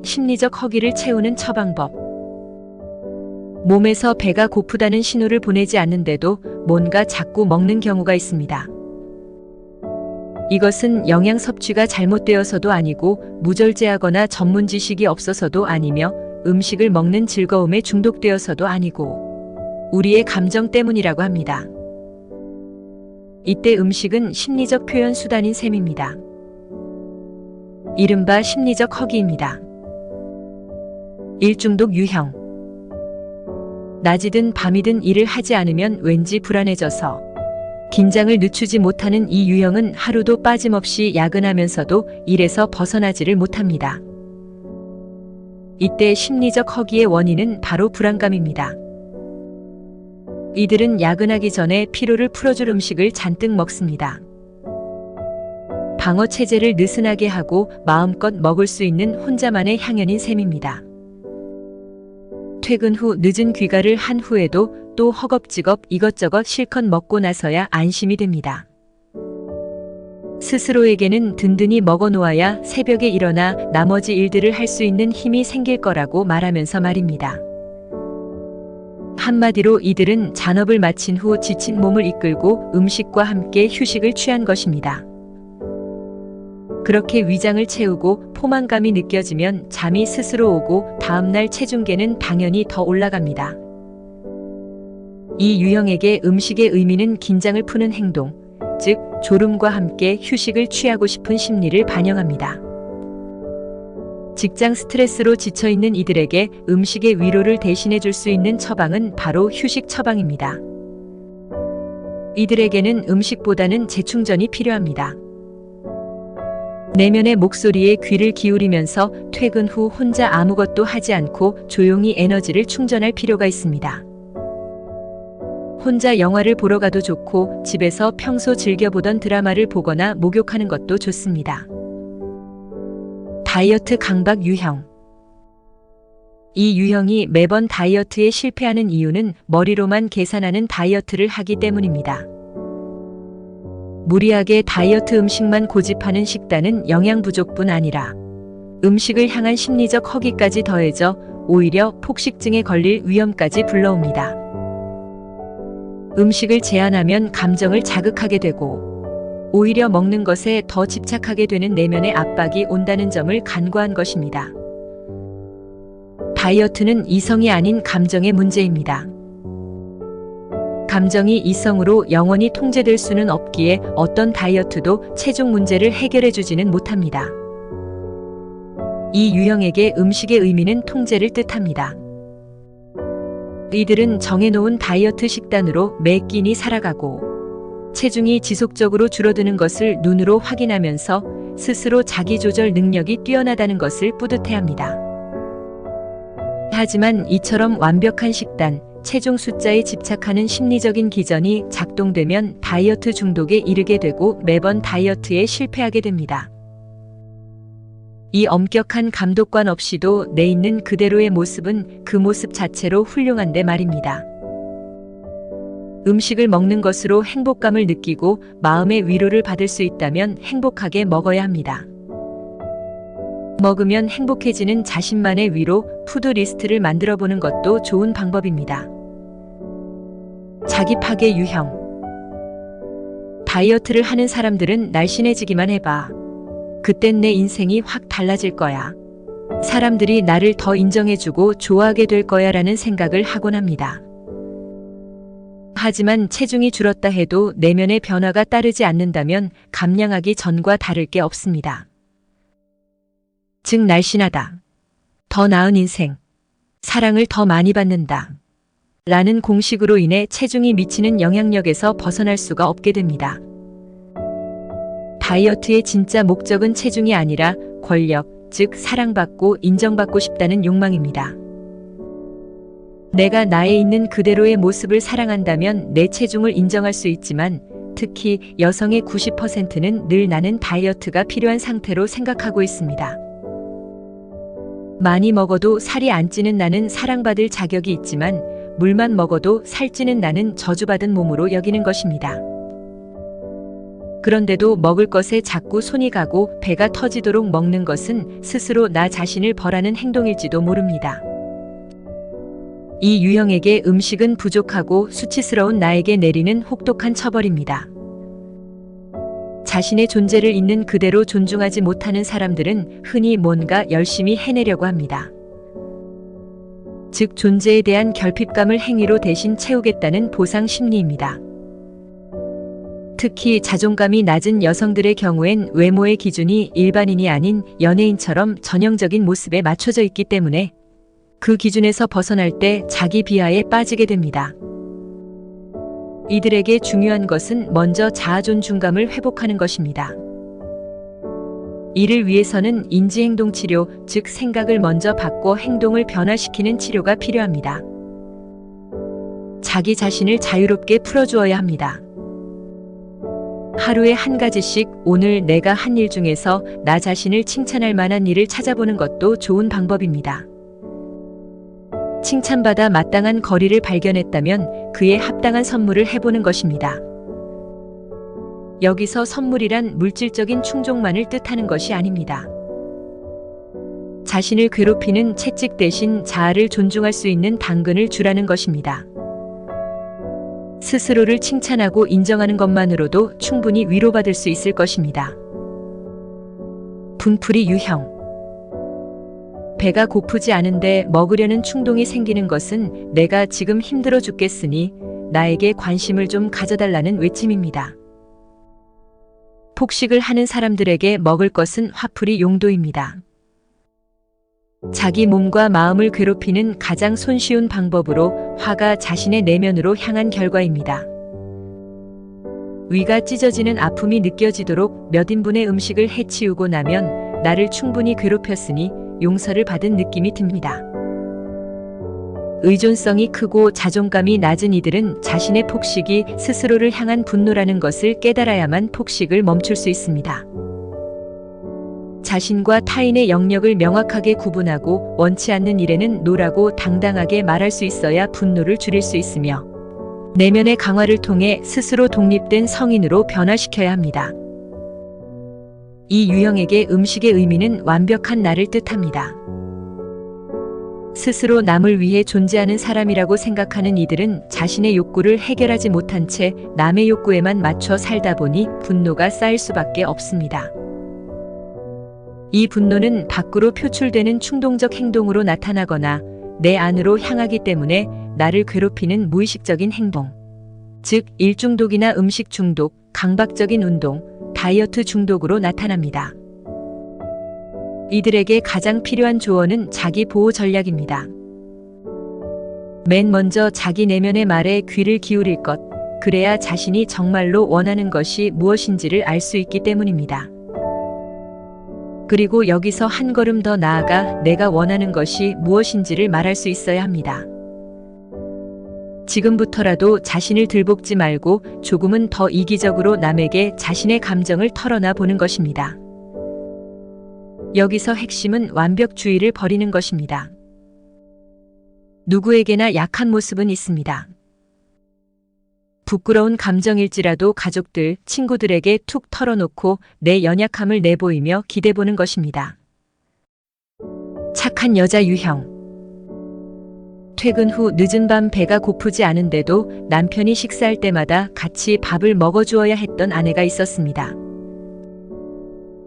심리적 허기를 채우는 처방법. 몸에서 배가 고프다는 신호를 보내지 않는데도 뭔가 자꾸 먹는 경우가 있습니다. 이것은 영양 섭취가 잘못되어서도 아니고 무절제하거나 전문 지식이 없어서도 아니며 음식을 먹는 즐거움에 중독되어서도 아니고 우리의 감정 때문이라고 합니다. 이때 음식은 심리적 표현 수단인 셈입니다. 이른바 심리적 허기입니다. 일중독 유형. 낮이든 밤이든 일을 하지 않으면 왠지 불안해져서 긴장을 늦추지 못하는 이 유형은 하루도 빠짐없이 야근하면서도 일에서 벗어나지를 못합니다. 이때 심리적 허기의 원인은 바로 불안감입니다. 이들은 야근하기 전에 피로를 풀어줄 음식을 잔뜩 먹습니다. 방어 체제를 느슨하게 하고 마음껏 먹을 수 있는 혼자만의 향연인 셈입니다. 퇴근 후 늦은 귀가를 한 후에도 또 허겁지겁 이것저것 실컷 먹고 나서야 안심이 됩니다. 스스로에게는 든든히 먹어놓아야 새벽에 일어나 나머지 일들을 할 수 있는 힘이 생길 거라고 말하면서 말입니다. 한마디로 이들은 잔업을 마친 후 지친 몸을 이끌고 음식과 함께 휴식을 취한 것입니다. 그렇게 위장을 채우고 포만감이 느껴지면 잠이 스스로 오고 다음날 체중계는 당연히 더 올라갑니다. 이 유형에게 음식의 의미는 긴장을 푸는 행동, 즉 졸음과 함께 휴식을 취하고 싶은 심리를 반영합니다. 직장 스트레스로 지쳐있는 이들에게 음식의 위로를 대신해 줄 수 있는 처방은 바로 휴식 처방입니다. 이들에게는 음식보다는 재충전이 필요합니다. 내면의 목소리에 귀를 기울이면서 퇴근 후 혼자 아무것도 하지 않고 조용히 에너지를 충전할 필요가 있습니다. 혼자 영화를 보러 가도 좋고 집에서 평소 즐겨보던 드라마를 보거나 목욕하는 것도 좋습니다. 다이어트 강박 유형. 이 유형이 매번 다이어트에 실패하는 이유는 머리로만 계산하는 다이어트를 하기 때문입니다. 무리하게 다이어트 음식만 고집하는 식단은 영양 부족뿐 아니라 음식을 향한 심리적 허기까지 더해져 오히려 폭식증에 걸릴 위험까지 불러옵니다. 음식을 제한하면 감정을 자극하게 되고 오히려 먹는 것에 더 집착하게 되는 내면의 압박이 온다는 점을 간과한 것입니다. 다이어트는 이성이 아닌 감정의 문제입니다. 감정이 이성으로 영원히 통제될 수는 없기에 어떤 다이어트도 체중 문제를 해결해 주지는 못합니다. 이 유형에게 음식의 의미는 통제를 뜻합니다. 이들은 정해놓은 다이어트 식단으로 매 끼니 살아가고 체중이 지속적으로 줄어드는 것을 눈으로 확인하면서 스스로 자기조절 능력이 뛰어나다는 것을 뿌듯해합니다. 하지만 이처럼 완벽한 식단, 체중 숫자에 집착하는 심리적인 기전이 작동되면 다이어트 중독에 이르게 되고 매번 다이어트에 실패하게 됩니다. 이 엄격한 감독관 없이도 내 있는 그대로의 모습은 그 모습 자체로 훌륭한데 말입니다. 음식을 먹는 것으로 행복감을 느끼고 마음의 위로를 받을 수 있다면 행복하게 먹어야 합니다. 먹으면 행복해지는 자신만의 위로 푸드리스트를 만들어 보는 것도 좋은 방법입니다. 자기 파괴 유형. 다이어트를 하는 사람들은 날씬해지기만 해봐. 그땐 내 인생이 확 달라질 거야. 사람들이 나를 더 인정해주고 좋아하게 될 거야 라는 생각을 하곤 합니다. 하지만 체중이 줄었다 해도 내면의 변화가 따르지 않는다면 감량하기 전과 다를 게 없습니다. 즉 날씬하다. 더 나은 인생. 사랑을 더 많이 받는다. 라는 공식으로 인해 체중이 미치는 영향력에서 벗어날 수가 없게 됩니다. 다이어트의 진짜 목적은 체중이 아니라 권력, 즉 사랑받고 인정받고 싶다는 욕망입니다. 내가 나에 있는 그대로의 모습을 사랑한다면 내 체중을 인정할 수 있지만 특히 여성의 90%는 늘 나는 다이어트가 필요한 상태로 생각하고 있습니다. 많이 먹어도 살이 안 찌는 나는 사랑받을 자격이 있지만 물만 먹어도 살찌는 나는 저주받은 몸으로 여기는 것입니다. 그런데도 먹을 것에 자꾸 손이 가고 배가 터지도록 먹는 것은 스스로 나 자신을 벌하는 행동일지도 모릅니다. 이 유형에게 음식은 부족하고 수치스러운 나에게 내리는 혹독한 처벌입니다. 자신의 존재를 있는 그대로 존중하지 못하는 사람들은 흔히 뭔가 열심히 해내려고 합니다. 즉 존재에 대한 결핍감을 행위로 대신 채우겠다는 보상 심리입니다. 특히 자존감이 낮은 여성들의 경우엔 외모의 기준이 일반인이 아닌 연예인처럼 전형적인 모습에 맞춰져 있기 때문에 그 기준에서 벗어날 때 자기 비하에 빠지게 됩니다. 이들에게 중요한 것은 먼저 자아 존중감을 회복하는 것입니다. 이를 위해서는 인지행동 치료, 즉 생각을 먼저 바꿔 행동을 변화시키는 치료가 필요합니다. 자기 자신을 자유롭게 풀어주어야 합니다. 하루에 한 가지씩 오늘 내가 한 일 중에서 나 자신을 칭찬할 만한 일을 찾아보는 것도 좋은 방법입니다. 칭찬받아 마땅한 거리를 발견했다면 그에 합당한 선물을 해보는 것입니다. 여기서 선물이란 물질적인 충족만을 뜻하는 것이 아닙니다. 자신을 괴롭히는 채찍 대신 자아를 존중할 수 있는 당근을 주라는 것입니다. 스스로를 칭찬하고 인정하는 것만으로도 충분히 위로받을 수 있을 것입니다. 분풀이 유형. 배가 고프지 않은데 먹으려는 충동이 생기는 것은 내가 지금 힘들어 죽겠으니 나에게 관심을 좀 가져달라는 외침입니다. 폭식을 하는 사람들에게 먹을 것은 화풀이 용도입니다. 자기 몸과 마음을 괴롭히는 가장 손쉬운 방법으로 화가 자신의 내면으로 향한 결과입니다. 위가 찢어지는 아픔이 느껴지도록 몇 인분의 음식을 해치우고 나면 나를 충분히 괴롭혔으니 용서를 받은 느낌이 듭니다. 의존성이 크고 자존감이 낮은 이들은 자신의 폭식이 스스로를 향한 분노라는 것을 깨달아야만 폭식을 멈출 수 있습니다. 자신과 타인의 영역을 명확하게 구분하고 원치 않는 일에는 노라고 당당하게 말할 수 있어야 분노를 줄일 수 있으며 내면의 강화를 통해 스스로 독립된 성인으로 변화시켜야 합니다. 이 유형에게 음식의 의미는 완벽한 나를 뜻합니다. 스스로 남을 위해 존재하는 사람이라고 생각하는 이들은 자신의 욕구를 해결하지 못한 채 남의 욕구에만 맞춰 살다 보니 분노가 쌓일 수밖에 없습니다. 이 분노는 밖으로 표출되는 충동적 행동으로 나타나거나 내 안으로 향하기 때문에 나를 괴롭히는 무의식적인 행동, 즉 일중독이나 음식 중독, 강박적인 운동, 다이어트 중독으로 나타납니다. 이들에게 가장 필요한 조언은 자기 보호 전략입니다. 맨 먼저 자기 내면의 말에 귀를 기울일 것, 그래야 자신이 정말로 원하는 것이 무엇인지를 알 수 있기 때문입니다. 그리고 여기서 한 걸음 더 나아가 내가 원하는 것이 무엇인지를 말할 수 있어야 합니다. 지금부터라도 자신을 들볶지 말고 조금은 더 이기적으로 남에게 자신의 감정을 털어놔 보는 것입니다. 여기서 핵심은 완벽주의를 버리는 것입니다. 누구에게나 약한 모습은 있습니다. 부끄러운 감정일지라도 가족들, 친구들에게 툭 털어놓고 내 연약함을 내보이며 기대보는 것입니다. 착한 여자 유형. 퇴근 후 늦은 밤 배가 고프지 않은데도 남편이 식사할 때마다 같이 밥을 먹어주어야 했던 아내가 있었습니다.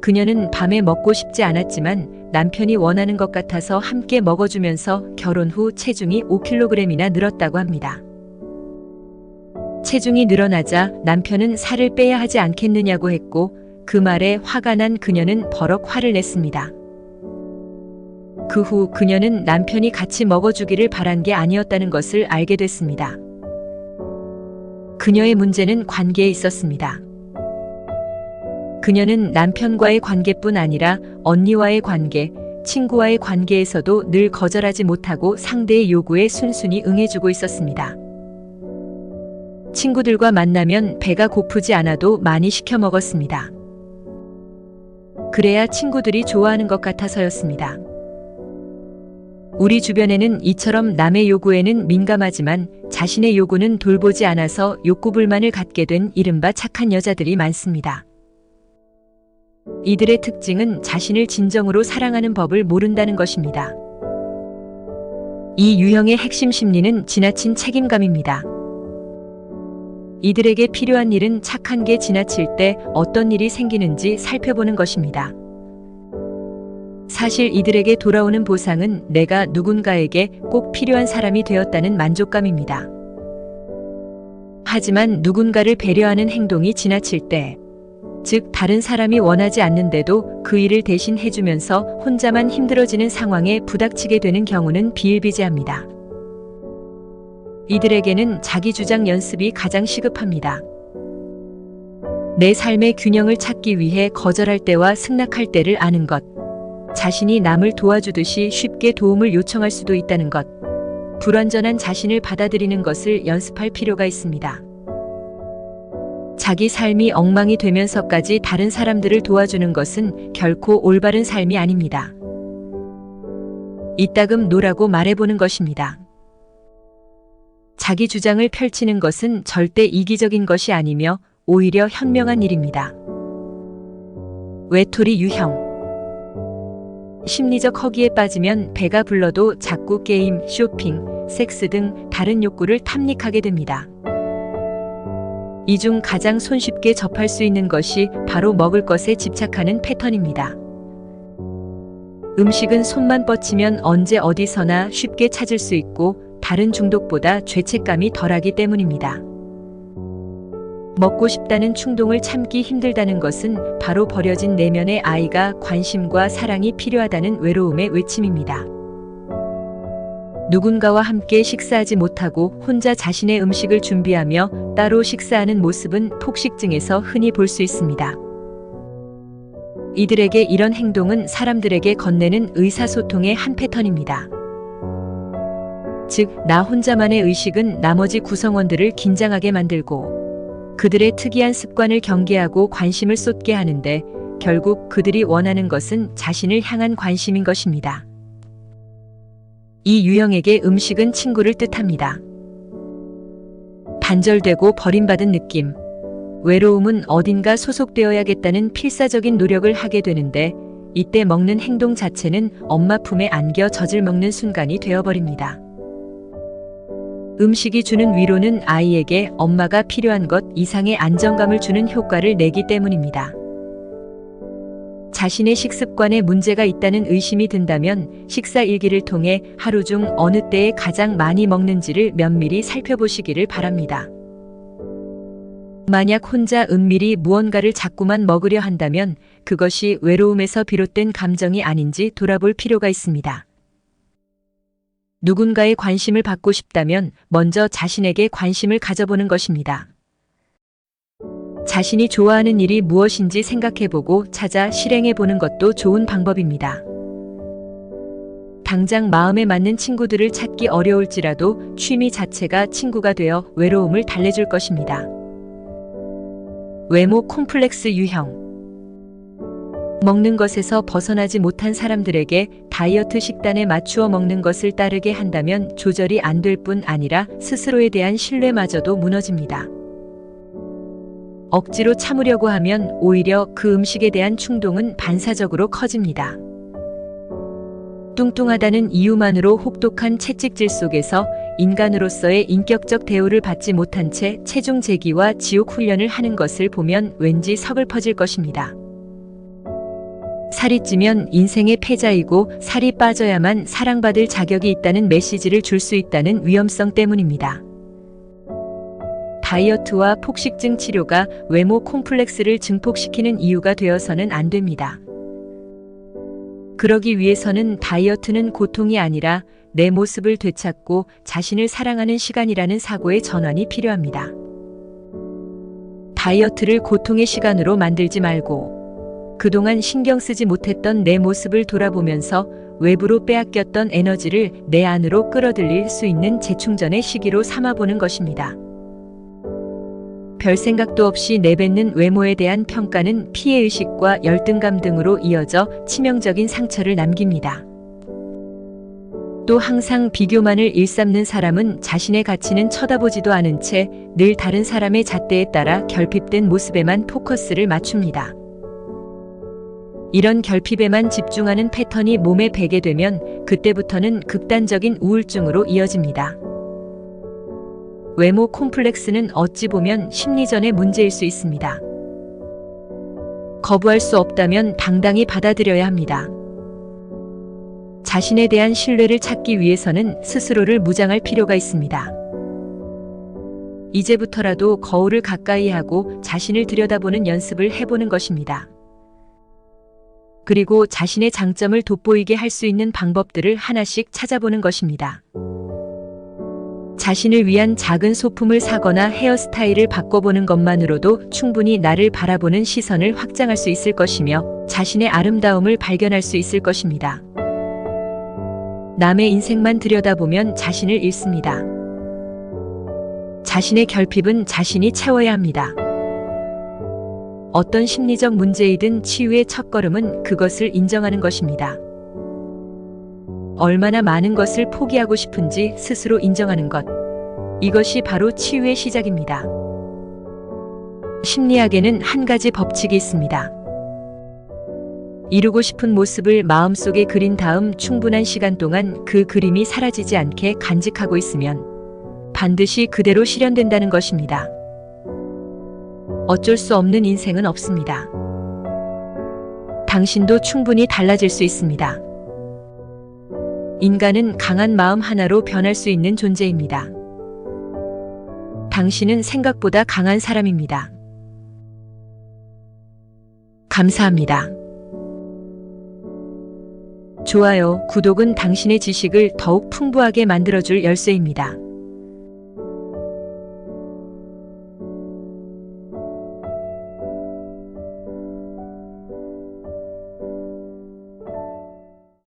그녀는 밤에 먹고 싶지 않았지만 남편이 원하는 것 같아서 함께 먹어주면서 결혼 후 체중이 5kg이나 늘었다고 합니다. 체중이 늘어나자 남편은 살을 빼야 하지 않겠느냐고 했고 그 말에 화가 난 그녀는 버럭 화를 냈습니다. 그 후 그녀는 남편이 같이 먹어주기를 바란 게 아니었다는 것을 알게 됐습니다. 그녀의 문제는 관계에 있었습니다. 그녀는 남편과의 관계뿐 아니라 언니와의 관계, 친구와의 관계에서도 늘 거절하지 못하고 상대의 요구에 순순히 응해주고 있었습니다. 친구들과 만나면 배가 고프지 않아도 많이 시켜 먹었습니다. 그래야 친구들이 좋아하는 것 같아서였습니다. 우리 주변에는 이처럼 남의 요구에는 민감하지만 자신의 요구는 돌보지 않아서 욕구불만을 갖게 된 이른바 착한 여자들이 많습니다. 이들의 특징은 자신을 진정으로 사랑하는 법을 모른다는 것입니다. 이 유형의 핵심 심리는 지나친 책임감입니다. 이들에게 필요한 일은 착한 게 지나칠 때 어떤 일이 생기는지 살펴보는 것입니다. 사실 이들에게 돌아오는 보상은 내가 누군가에게 꼭 필요한 사람이 되었다는 만족감입니다. 하지만 누군가를 배려하는 행동이 지나칠 때, 즉 다른 사람이 원하지 않는데도 그 일을 대신 해주면서 혼자만 힘들어지는 상황에 부닥치게 되는 경우는 비일비재합니다. 이들에게는 자기 주장 연습이 가장 시급합니다. 내 삶의 균형을 찾기 위해 거절할 때와 승낙할 때를 아는 것, 자신이 남을 도와주듯이 쉽게 도움을 요청할 수도 있다는 것, 불완전한 자신을 받아들이는 것을 연습할 필요가 있습니다. 자기 삶이 엉망이 되면서까지 다른 사람들을 도와주는 것은 결코 올바른 삶이 아닙니다. 이따금 노라고 말해보는 것입니다. 자기 주장을 펼치는 것은 절대 이기적인 것이 아니며 오히려 현명한 일입니다. 외톨이 유형. 심리적 허기에 빠지면 배가 불러도 자꾸 게임, 쇼핑, 섹스 등 다른 욕구를 탐닉하게 됩니다. 이 중 가장 손쉽게 접할 수 있는 것이 바로 먹을 것에 집착하는 패턴입니다. 음식은 손만 뻗치면 언제 어디서나 쉽게 찾을 수 있고 다른 중독보다 죄책감이 덜하기 때문입니다. 먹고 싶다는 충동을 참기 힘들다는 것은 바로 버려진 내면의 아이가 관심과 사랑이 필요하다는 외로움의 외침입니다. 누군가와 함께 식사하지 못하고 혼자 자신의 음식을 준비하며 따로 식사하는 모습은 폭식증에서 흔히 볼 수 있습니다. 이들에게 이런 행동은 사람들에게 건네는 의사소통의 한 패턴입니다. 즉, 나 혼자만의 의식은 나머지 구성원들을 긴장하게 만들고 그들의 특이한 습관을 경계하고 관심을 쏟게 하는데 결국 그들이 원하는 것은 자신을 향한 관심인 것입니다. 이 유형에게 음식은 친구를 뜻합니다. 단절되고 버림받은 느낌. 외로움은 어딘가 소속되어야겠다는 필사적인 노력을 하게 되는데 이때 먹는 행동 자체는 엄마 품에 안겨 젖을 먹는 순간이 되어버립니다. 음식이 주는 위로는 아이에게 엄마가 필요한 것 이상의 안정감을 주는 효과를 내기 때문입니다. 자신의 식습관에 문제가 있다는 의심이 든다면 식사 일기를 통해 하루 중 어느 때에 가장 많이 먹는지를 면밀히 살펴보시기를 바랍니다. 만약 혼자 은밀히 무언가를 자꾸만 먹으려 한다면 그것이 외로움에서 비롯된 감정이 아닌지 돌아볼 필요가 있습니다. 누군가의 관심을 받고 싶다면 먼저 자신에게 관심을 가져보는 것입니다. 자신이 좋아하는 일이 무엇인지 생각해보고 찾아 실행해보는 것도 좋은 방법입니다. 당장 마음에 맞는 친구들을 찾기 어려울지라도 취미 자체가 친구가 되어 외로움을 달래줄 것입니다. 외모 콤플렉스 유형. 먹는 것에서 벗어나지 못한 사람들에게 다이어트 식단에 맞추어 먹는 것을 따르게 한다면 조절이 안 될 뿐 아니라 스스로에 대한 신뢰마저도 무너집니다. 억지로 참으려고 하면 오히려 그 음식에 대한 충동은 반사적으로 커집니다. 뚱뚱하다는 이유만으로 혹독한 채찍질 속에서 인간으로서의 인격적 대우를 받지 못한 채 체중 재기와 지옥 훈련을 하는 것을 보면 왠지 서글퍼질 것입니다. 살이 찌면 인생의 패자이고 살이 빠져야만 사랑받을 자격이 있다는 메시지를 줄 수 있다는 위험성 때문입니다. 다이어트와 폭식증 치료가 외모 콤플렉스를 증폭시키는 이유가 되어서는 안 됩니다. 그러기 위해서는 다이어트는 고통이 아니라 내 모습을 되찾고 자신을 사랑하는 시간이라는 사고의 전환이 필요합니다. 다이어트를 고통의 시간으로 만들지 말고 그동안 신경 쓰지 못했던 내 모습을 돌아보면서 외부로 빼앗겼던 에너지를 내 안으로 끌어들일 수 있는 재충전의 시기로 삼아보는 것입니다. 별 생각도 없이 내뱉는 외모에 대한 평가는 피해의식과 열등감 등으로 이어져 치명적인 상처를 남깁니다. 또 항상 비교만을 일삼는 사람은 자신의 가치는 쳐다보지도 않은 채 늘 다른 사람의 잣대에 따라 결핍된 모습에만 포커스를 맞춥니다. 이런 결핍에만 집중하는 패턴이 몸에 배게 되면 그때부터는 극단적인 우울증으로 이어집니다. 외모 콤플렉스는 어찌 보면 심리전의 문제일 수 있습니다. 거부할 수 없다면 당당히 받아들여야 합니다. 자신에 대한 신뢰를 찾기 위해서는 스스로를 무장할 필요가 있습니다. 이제부터라도 거울을 가까이 하고 자신을 들여다보는 연습을 해보는 것입니다. 그리고 자신의 장점을 돋보이게 할 수 있는 방법들을 하나씩 찾아보는 것입니다. 자신을 위한 작은 소품을 사거나 헤어스타일을 바꿔보는 것만으로도 충분히 나를 바라보는 시선을 확장할 수 있을 것이며 자신의 아름다움을 발견할 수 있을 것입니다. 남의 인생만 들여다보면 자신을 잃습니다. 자신의 결핍은 자신이 채워야 합니다. 어떤 심리적 문제이든 치유의 첫걸음은 그것을 인정하는 것입니다. 얼마나 많은 것을 포기하고 싶은지 스스로 인정하는 것. 이것이 바로 치유의 시작입니다. 심리학에는 한 가지 법칙이 있습니다. 이루고 싶은 모습을 마음속에 그린 다음 충분한 시간 동안 그 그림이 사라지지 않게 간직하고 있으면 반드시 그대로 실현된다는 것입니다. 어쩔 수 없는 인생은 없습니다. 당신도 충분히 달라질 수 있습니다. 인간은 강한 마음 하나로 변할 수 있는 존재입니다. 당신은 생각보다 강한 사람입니다. 감사합니다. 좋아요, 구독은 당신의 지식을 더욱 풍부하게 만들어줄 열쇠입니다.